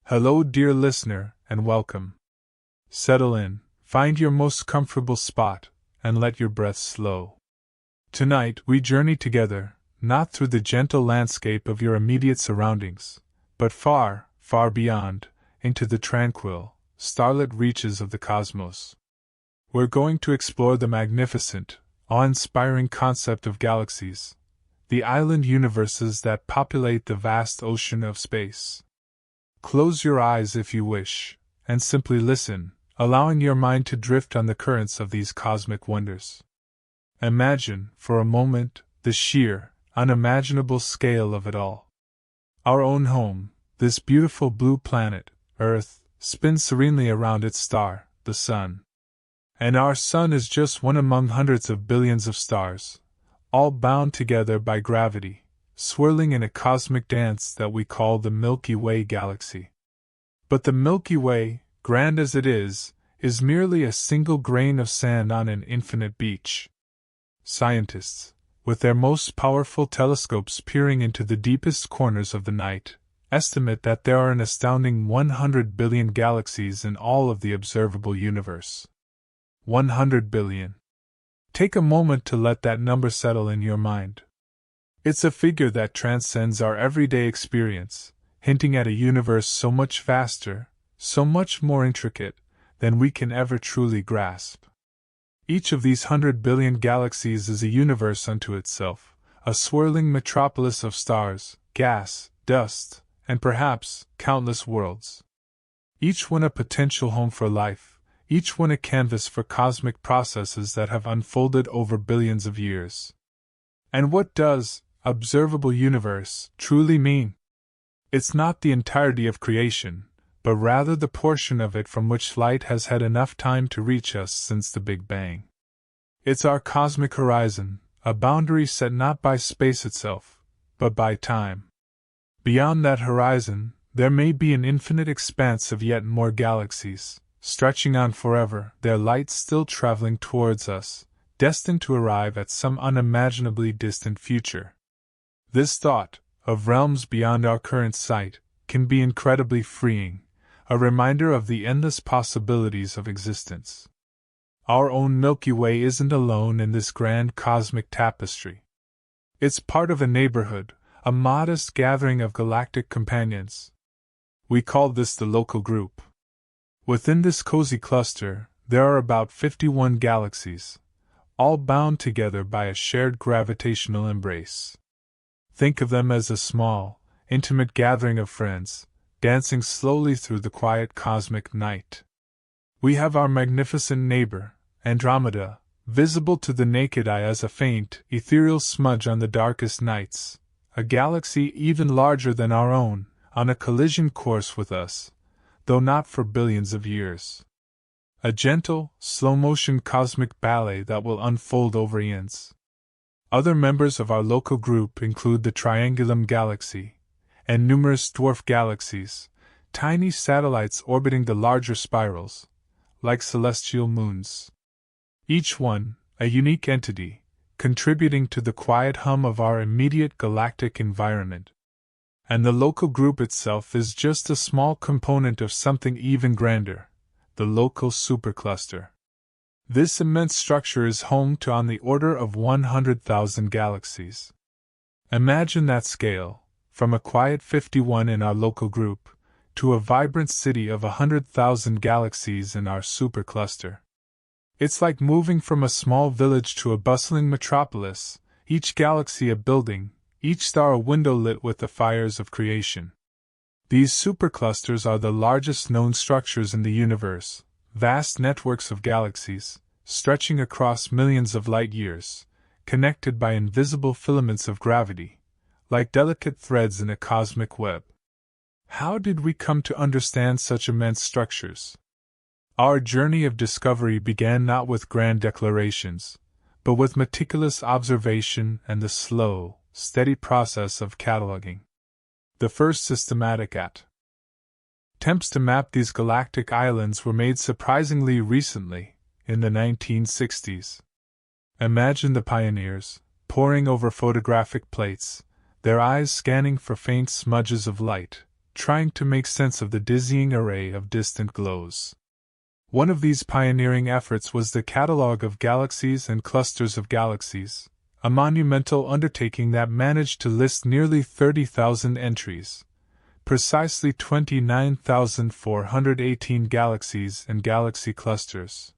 Hello, dear listener, and welcome. Settle in, find your most comfortable spot, and let your breath slow. Tonight we journey together, not through the gentle landscape of your immediate surroundings, but far, far beyond, into the tranquil, starlit reaches of the cosmos. We're going to explore the magnificent, awe-inspiring concept of galaxies, the island universes that populate the vast ocean of space. Close your eyes if you wish, and simply listen, allowing your mind to drift on the currents of these cosmic wonders. Imagine, for a moment, the sheer, unimaginable scale of it all. Our own home, this beautiful blue planet, Earth, spins serenely around its star, the Sun. And our Sun is just one among hundreds of billions of stars, all bound together by gravity, swirling in a cosmic dance that we call the Milky Way galaxy. But the Milky Way, grand as it is merely a single grain of sand on an infinite beach. Scientists, with their most powerful telescopes peering into the deepest corners of the night, estimate that there are an astounding 100 billion galaxies in all of the observable universe. 100 billion. Take a moment to let that number settle in your mind. It's a figure that transcends our everyday experience, hinting at a universe so much vaster, so much more intricate, than we can ever truly grasp. Each of these 100 billion galaxies is a universe unto itself, a swirling metropolis of stars, gas, dust, and perhaps countless worlds. Each one a potential home for life, each one a canvas for cosmic processes that have unfolded over billions of years. And what does observable universe truly mean? It's not the entirety of creation, but rather the portion of it from which light has had enough time to reach us since the Big Bang. It's our cosmic horizon, a boundary set not by space itself, but by time. Beyond that horizon, there may be an infinite expanse of yet more galaxies, stretching on forever, their light still traveling towards us, destined to arrive at some unimaginably distant future. This thought, of realms beyond our current sight, can be incredibly freeing, a reminder of the endless possibilities of existence. Our own Milky Way isn't alone in this grand cosmic tapestry. It's part of a neighborhood, a modest gathering of galactic companions. We call this the local group. Within this cozy cluster, there are about 51 galaxies, all bound together by a shared gravitational embrace. Think of them as a small, intimate gathering of friends, dancing slowly through the quiet cosmic night. We have our magnificent neighbor, Andromeda, visible to the naked eye as a faint, ethereal smudge on the darkest nights, a galaxy even larger than our own, on a collision course with us, though not for billions of years. A gentle, slow-motion cosmic ballet that will unfold over eons. Other members of our local group include the Triangulum Galaxy, and numerous dwarf galaxies, tiny satellites orbiting the larger spirals, like celestial moons. Each one, a unique entity, contributing to the quiet hum of our immediate galactic environment. And the local group itself is just a small component of something even grander, the local supercluster. This immense structure is home to on the order of 100,000 galaxies. Imagine that scale, from a quiet 51 in our local group, to a vibrant city of 100,000 galaxies in our supercluster. It's like moving from a small village to a bustling metropolis, each galaxy a building, each star a window lit with the fires of creation. These superclusters are the largest known structures in the universe, vast networks of galaxies, stretching across millions of light-years, connected by invisible filaments of gravity, like delicate threads in a cosmic web. How did we come to understand such immense structures? Our journey of discovery began not with grand declarations, but with meticulous observation and the slow, steady process of cataloging. The first systematic attempts to map these galactic islands were made surprisingly recently, in the 1960s. Imagine the pioneers, poring over photographic plates, their eyes scanning for faint smudges of light, trying to make sense of the dizzying array of distant glows. One of these pioneering efforts was the Catalogue of Galaxies and Clusters of Galaxies, a monumental undertaking that managed to list nearly 30,000 entries, precisely 29,418 galaxies and galaxy clusters.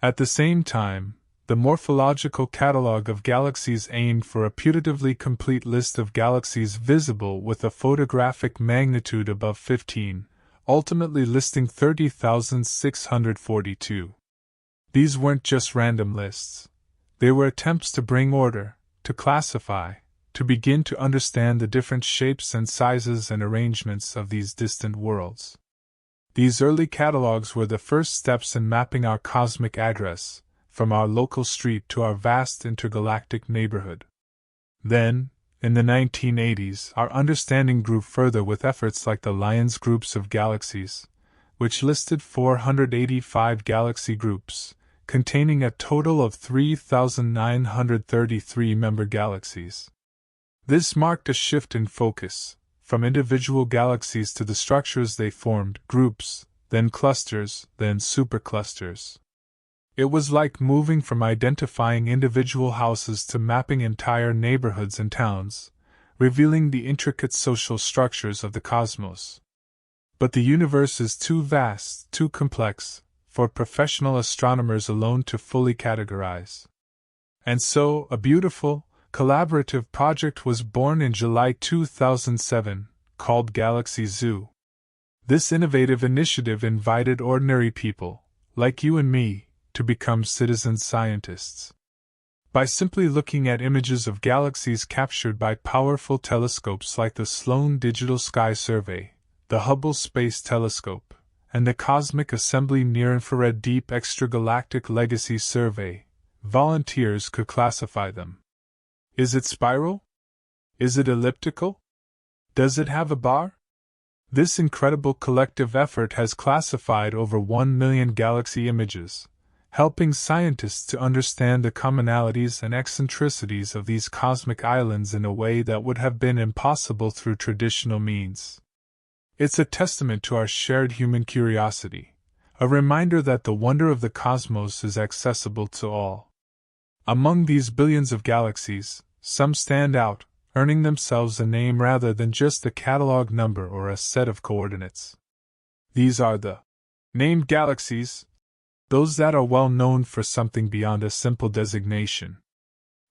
At the same time, the Morphological Catalogue of Galaxies aimed for a putatively complete list of galaxies visible with a photographic magnitude above 15, ultimately listing 30,642. These weren't just random lists. They were attempts to bring order, to classify, to begin to understand the different shapes and sizes and arrangements of these distant worlds. These early catalogues were the first steps in mapping our cosmic address, from our local street to our vast intergalactic neighborhood. Then, in the 1980s, our understanding grew further with efforts like the Lions Groups of Galaxies, which listed 485 galaxy groups, containing a total of 3,933 member galaxies. This marked a shift in focus, from individual galaxies to the structures they formed, groups, then clusters, then superclusters. It was like moving from identifying individual houses to mapping entire neighborhoods and towns, revealing the intricate social structures of the cosmos. But the universe is too vast, too complex, for professional astronomers alone to fully categorize. And so, a beautiful, collaborative project was born in July 2007, called Galaxy Zoo. This innovative initiative invited ordinary people, like you and me, to become citizen scientists. By simply looking at images of galaxies captured by powerful telescopes like the Sloan Digital Sky Survey, the Hubble Space Telescope, and the Cosmic Assembly Near-Infrared Deep Extragalactic Legacy Survey, volunteers could classify them. Is it spiral? Is it elliptical? Does it have a bar? This incredible collective effort has classified over 1 million galaxy images, helping scientists to understand the commonalities and eccentricities of these cosmic islands in a way that would have been impossible through traditional means. It's a testament to our shared human curiosity, a reminder that the wonder of the cosmos is accessible to all. Among these billions of galaxies, some stand out, earning themselves a name rather than just a catalog number or a set of coordinates. These are the named galaxies, those that are well known for something beyond a simple designation.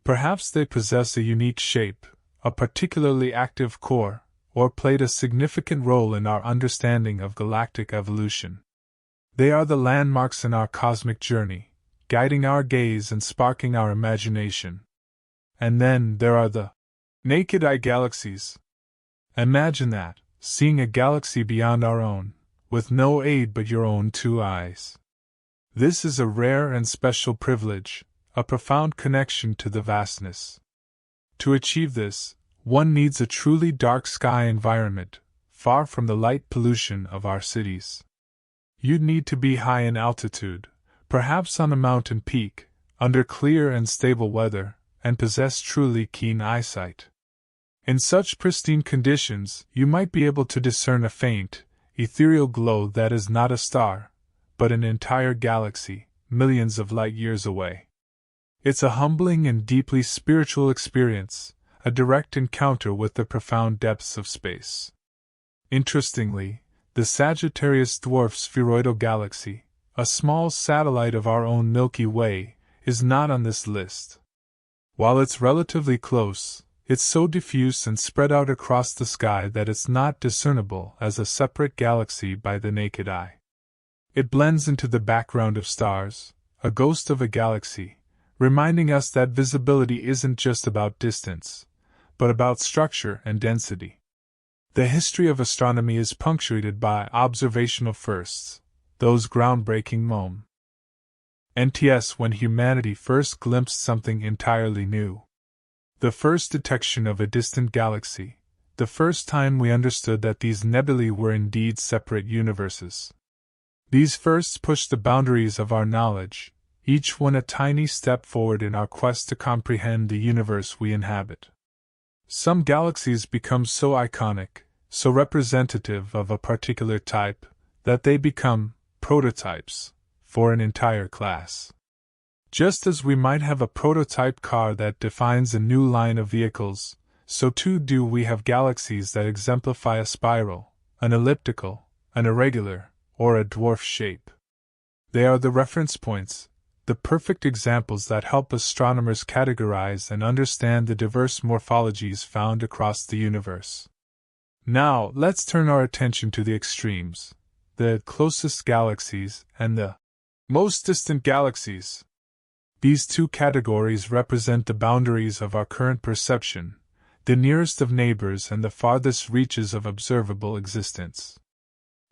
Perhaps they possess a unique shape, a particularly active core, or played a significant role in our understanding of galactic evolution. They are the landmarks in our cosmic journey, guiding our gaze and sparking our imagination. And then there are the naked eye galaxies. Imagine that, seeing a galaxy beyond our own, with no aid but your own two eyes. This is a rare and special privilege, a profound connection to the vastness. To achieve this, one needs a truly dark sky environment, far from the light pollution of our cities. You'd need to be high in altitude, perhaps on a mountain peak, under clear and stable weather, and possess truly keen eyesight. In such pristine conditions, you might be able to discern a faint, ethereal glow that is not a star, but an entire galaxy, millions of light years away. It's a humbling and deeply spiritual experience, a direct encounter with the profound depths of space. Interestingly, the Sagittarius dwarf spheroidal galaxy, a small satellite of our own Milky Way, is not on this list. While it's relatively close, it's so diffuse and spread out across the sky that it's not discernible as a separate galaxy by the naked eye. It blends into the background of stars, a ghost of a galaxy, reminding us that visibility isn't just about distance, but about structure and density. The history of astronomy is punctuated by observational firsts, those groundbreaking moments. When humanity first glimpsed something entirely new. The first detection of a distant galaxy, the first time we understood that these nebulae were indeed separate universes. These firsts pushed the boundaries of our knowledge, each one a tiny step forward in our quest to comprehend the universe we inhabit. Some galaxies become so iconic, so representative of a particular type, that they become prototypes for an entire class. Just as we might have a prototype car that defines a new line of vehicles, so too do we have galaxies that exemplify a spiral, an elliptical, an irregular, or a dwarf shape. They are the reference points, the perfect examples that help astronomers categorize and understand the diverse morphologies found across the universe. Now, let's turn our attention to the extremes, the closest galaxies and the most distant galaxies. These two categories represent the boundaries of our current perception, the nearest of neighbors and the farthest reaches of observable existence.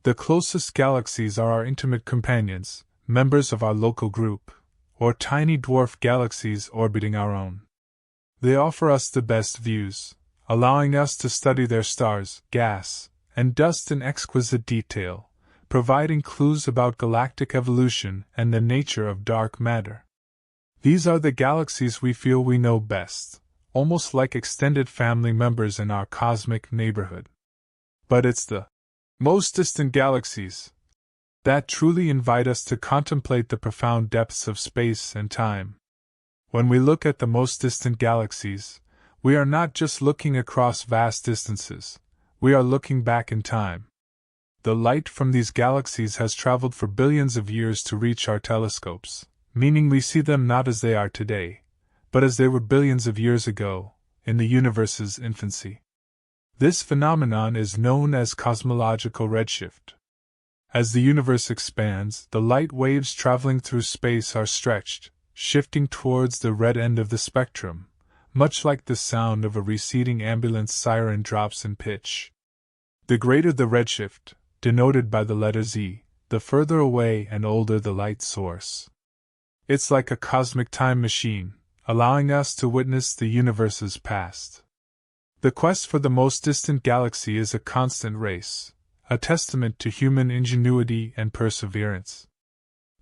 The closest galaxies are our intimate companions, members of our local group, or tiny dwarf galaxies orbiting our own. They offer us the best views, allowing us to study their stars, gas, and dust in exquisite detail, providing clues about galactic evolution and the nature of dark matter. These are the galaxies we feel we know best, almost like extended family members in our cosmic neighborhood. But it's the most distant galaxies that truly invite us to contemplate the profound depths of space and time. When we look at the most distant galaxies, we are not just looking across vast distances, we are looking back in time. The light from these galaxies has traveled for billions of years to reach our telescopes, meaning we see them not as they are today, but as they were billions of years ago, in the universe's infancy. This phenomenon is known as cosmological redshift. As the universe expands, the light waves traveling through space are stretched, shifting towards the red end of the spectrum, much like the sound of a receding ambulance siren drops in pitch. The greater the redshift, denoted by the letter Z, the further away and older the light source. It's like a cosmic time machine, allowing us to witness the universe's past. The quest for the most distant galaxy is a constant race, a testament to human ingenuity and perseverance.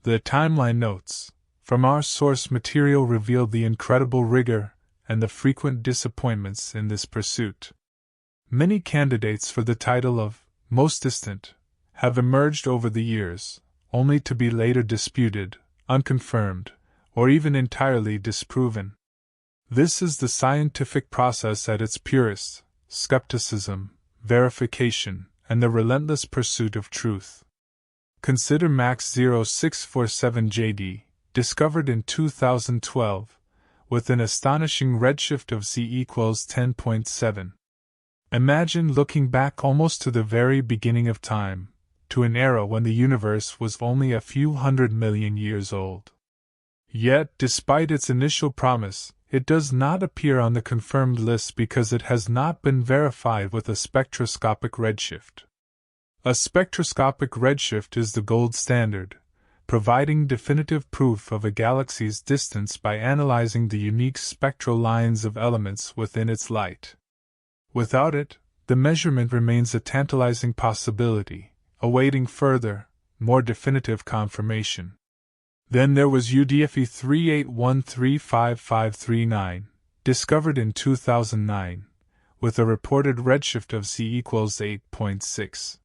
The timeline notes from our source material reveal the incredible rigor and the frequent disappointments in this pursuit. Many candidates for the title of most distant have emerged over the years, only to be later disputed, unconfirmed, or even entirely disproven. This is the scientific process at its purest: skepticism, verification, and the relentless pursuit of truth. Consider MAX 0647JD, discovered in 2012, with an astonishing redshift of Z equals 10.7. Imagine looking back almost to the very beginning of time, to an era when the universe was only a few 100 million years old. Yet, despite its initial promise, it does not appear on the confirmed list because it has not been verified with a spectroscopic redshift. A spectroscopic redshift is the gold standard, providing definitive proof of a galaxy's distance by analyzing the unique spectral lines of elements within its light. Without it, the measurement remains a tantalizing possibility, awaiting further, more definitive confirmation. Then there was UDFE 38135539, discovered in 2009, with a reported redshift of Z equals 8.6.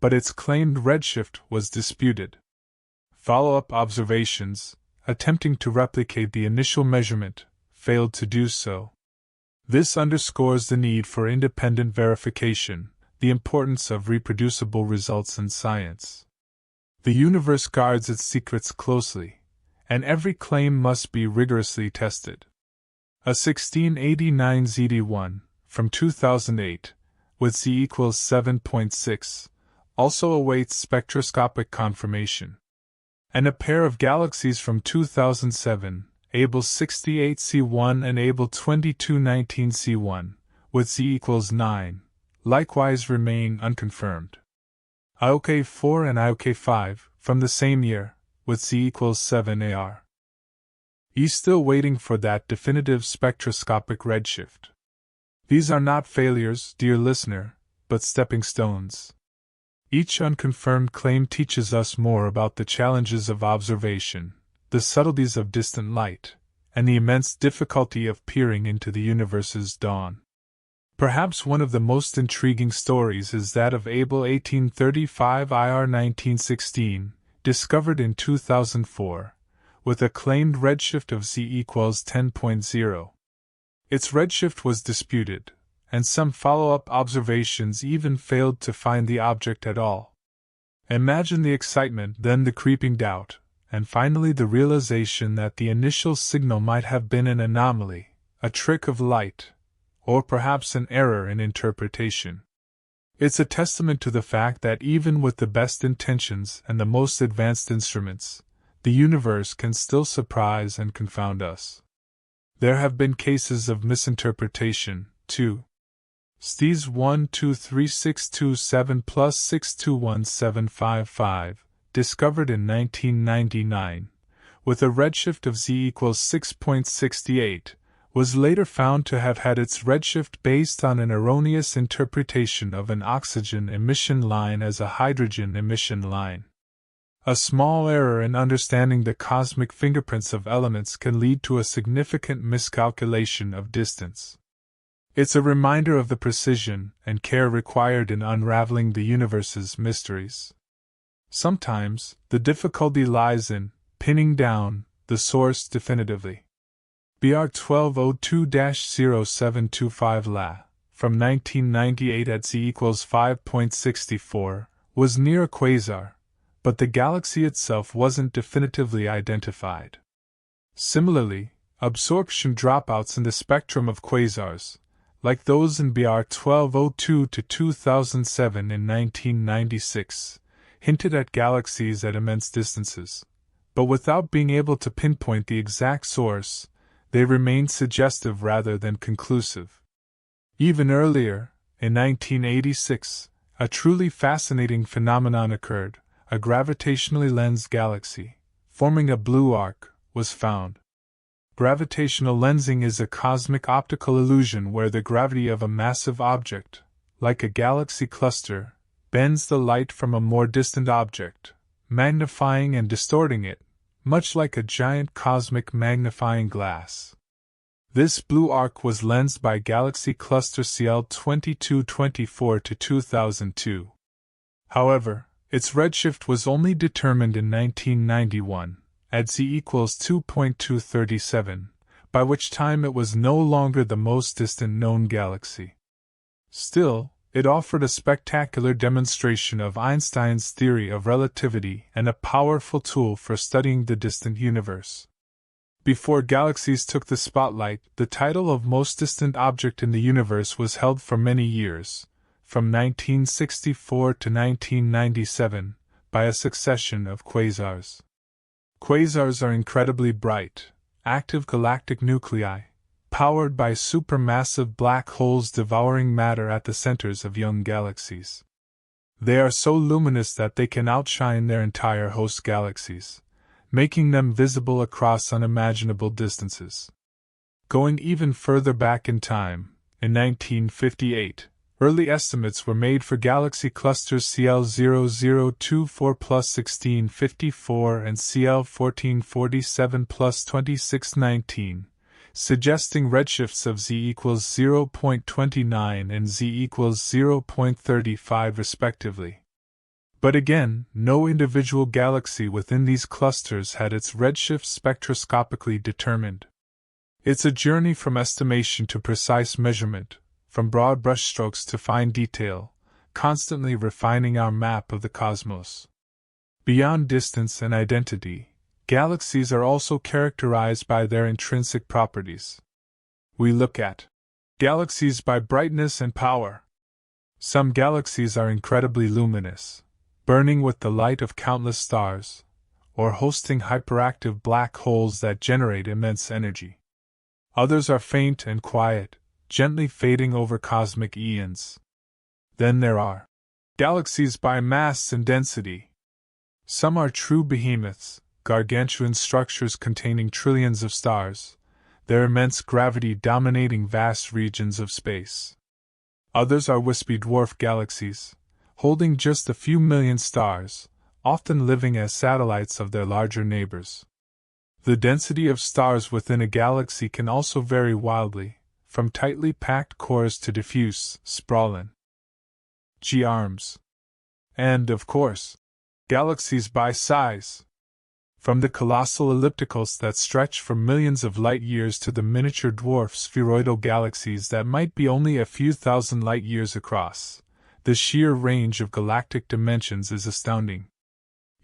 But its claimed redshift was disputed. Follow-up observations, attempting to replicate the initial measurement, failed to do so. This underscores the need for independent verification, the importance of reproducible results in science. The universe guards its secrets closely, and every claim must be rigorously tested. A 1689 ZD1, from 2008, with Z equals 7.6, also awaits spectroscopic confirmation. And a pair of galaxies from 2007, Able 68C1 and Able 2219C1, with Z equals 9, likewise remain unconfirmed. IOK 4 and IOK 5, from the same year, with Z equals 7 AR. Still waiting for that definitive spectroscopic redshift. These are not failures, dear listener, but stepping stones. Each unconfirmed claim teaches us more about the challenges of observation, the subtleties of distant light, and the immense difficulty of peering into the universe's dawn. Perhaps one of the most intriguing stories is that of Able 1835 IR 1916, discovered in 2004, with a claimed redshift of Z equals 10.0. Its redshift was disputed, and some follow-up observations even failed to find the object at all. Imagine the excitement, then the creeping doubt, and finally the realization that the initial signal might have been an anomaly, a trick of light, or perhaps an error in interpretation. It's a testament to the fact that even with the best intentions and the most advanced instruments, the universe can still surprise and confound us. There have been cases of misinterpretation, too. STES 1236227 plus 621755, discovered in 1999, with a redshift of Z equals 6.68, was later found to have had its redshift based on an erroneous interpretation of an oxygen emission line as a hydrogen emission line. A small error in understanding the cosmic fingerprints of elements can lead to a significant miscalculation of distance. It's a reminder of the precision and care required in unraveling the universe's mysteries. Sometimes, the difficulty lies in pinning down the source definitively. BR 1202-0725 La, from 1998 at Z equals 5.64, was near a quasar, but the galaxy itself wasn't definitively identified. Similarly, absorption dropouts in the spectrum of quasars, like those in BR 1202-2007 in 1996, hinted at galaxies at immense distances, but without being able to pinpoint the exact source, they remained suggestive rather than conclusive. Even earlier, in 1986, a truly fascinating phenomenon occurred. A gravitationally lensed galaxy, forming a blue arc, was found. Gravitational lensing is a cosmic optical illusion where the gravity of a massive object, like a galaxy cluster, bends the light from a more distant object, magnifying and distorting it, much like a giant cosmic magnifying glass. This blue arc was lensed by galaxy cluster CL 2224-2002. However, its redshift was only determined in 1991, at Z equals 2.237, by which time it was no longer the most distant known galaxy. Still, it offered a spectacular demonstration of Einstein's theory of relativity and a powerful tool for studying the distant universe. Before galaxies took the spotlight, the title of most distant object in the universe was held for many years, from 1964 to 1997, by a succession of quasars. Quasars are incredibly bright, active galactic nuclei, powered by supermassive black holes devouring matter at the centers of young galaxies. They are so luminous that they can outshine their entire host galaxies, making them visible across unimaginable distances. Going even further back in time, in 1958, early estimates were made for galaxy clusters CL0024 plus 1654 and CL1447 plus 2619, suggesting redshifts of Z equals 0.29 and Z equals 0.35 respectively. But again, no individual galaxy within these clusters had its redshift spectroscopically determined. It's a journey from estimation to precise measurement, from broad brushstrokes to fine detail, constantly refining our map of the cosmos. Beyond distance and identity, galaxies are also characterized by their intrinsic properties. We look at galaxies by brightness and power. Some galaxies are incredibly luminous, burning with the light of countless stars, or hosting hyperactive black holes that generate immense energy. Others are faint and quiet, gently fading over cosmic eons. Then there are galaxies by mass and density. Some are true behemoths, gargantuan structures containing trillions of stars, their immense gravity dominating vast regions of space. Others are wispy dwarf galaxies, holding just a few million stars, often living as satellites of their larger neighbors. The density of stars within a galaxy can also vary wildly, from tightly packed cores to diffuse, sprawling G-arms. And, of course, galaxies by size. From the colossal ellipticals that stretch for millions of light-years to the miniature dwarf spheroidal galaxies that might be only a few thousand light-years across, the sheer range of galactic dimensions is astounding.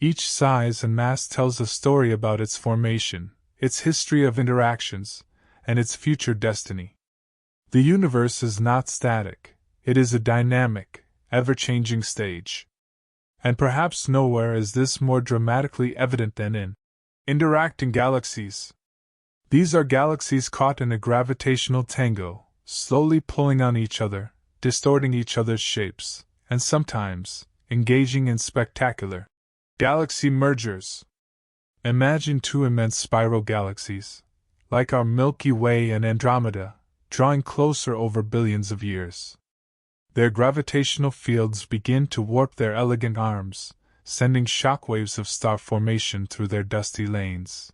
Each size and mass tells a story about its formation, its history of interactions, and its future destiny. The universe is not static, it is a dynamic, ever-changing stage. And perhaps nowhere is this more dramatically evident than in interacting galaxies. These are galaxies caught in a gravitational tango, slowly pulling on each other, distorting each other's shapes, and sometimes engaging in spectacular galaxy mergers. Imagine two immense spiral galaxies, like our Milky Way and Andromeda, drawing closer over billions of years. Their gravitational fields begin to warp their elegant arms, sending shockwaves of star formation through their dusty lanes.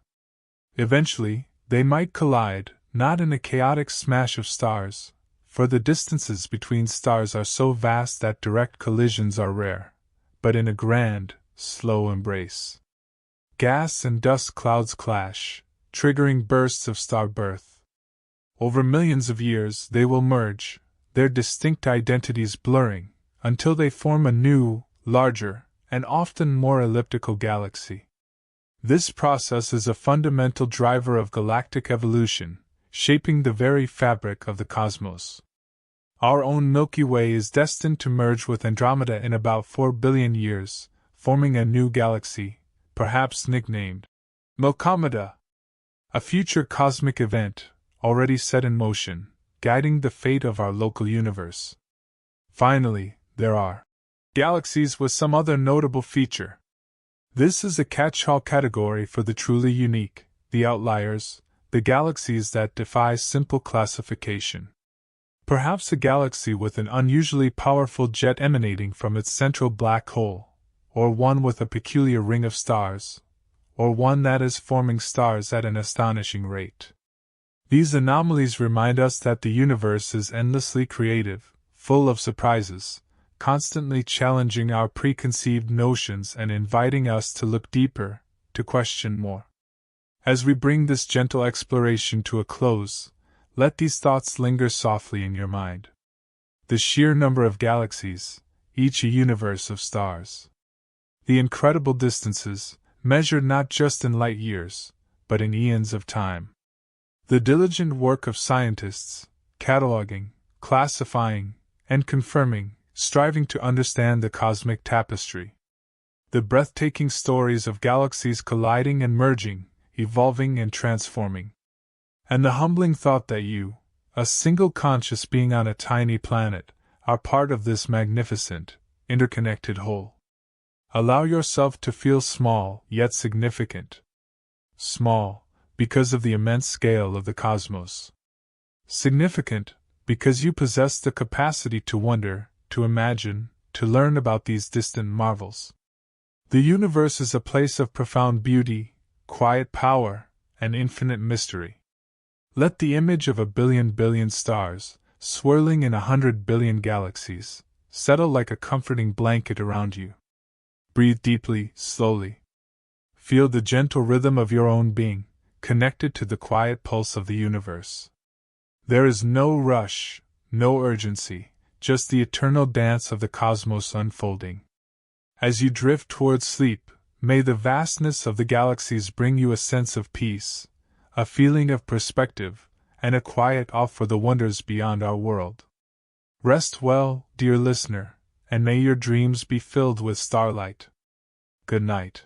Eventually, they might collide, not in a chaotic smash of stars, for the distances between stars are so vast that direct collisions are rare, but in a grand, slow embrace. Gas and dust clouds clash, triggering bursts of star birth. Over millions of years they will merge, their distinct identities blurring, until they form a new, larger, and often more elliptical galaxy. This process is a fundamental driver of galactic evolution, shaping the very fabric of the cosmos. Our own Milky Way is destined to merge with Andromeda in about 4 billion years, forming a new galaxy, perhaps nicknamed Milkomeda, a future cosmic event, already set in motion, guiding the fate of our local universe. Finally, there are galaxies with some other notable feature. This is a catch-all category for the truly unique, the outliers, the galaxies that defy simple classification. Perhaps a galaxy with an unusually powerful jet emanating from its central black hole, or one with a peculiar ring of stars, or one that is forming stars at an astonishing rate. These anomalies remind us that the universe is endlessly creative, full of surprises, constantly challenging our preconceived notions and inviting us to look deeper, to question more. As we bring this gentle exploration to a close, let these thoughts linger softly in your mind. The sheer number of galaxies, each a universe of stars. The incredible distances, measured not just in light years, but in eons of time. The diligent work of scientists, cataloging, classifying, and confirming, striving to understand the cosmic tapestry. The breathtaking stories of galaxies colliding and merging, evolving and transforming. And the humbling thought that you, a single conscious being on a tiny planet, are part of this magnificent, interconnected whole. Allow yourself to feel small, yet significant. Small, because of the immense scale of the cosmos. Significant, because you possess the capacity to wonder, to imagine, to learn about these distant marvels. The universe is a place of profound beauty, quiet power, and infinite mystery. Let the image of a billion stars, swirling in 100 billion galaxies, settle like a comforting blanket around you. Breathe deeply, slowly. Feel the gentle rhythm of your own being, connected to the quiet pulse of the universe. There is no rush, no urgency, just the eternal dance of the cosmos unfolding. As you drift towards sleep, may the vastness of the galaxies bring you a sense of peace, a feeling of perspective, and a quiet awe for the wonders beyond our world. Rest well, dear listener, and may your dreams be filled with starlight. Good night.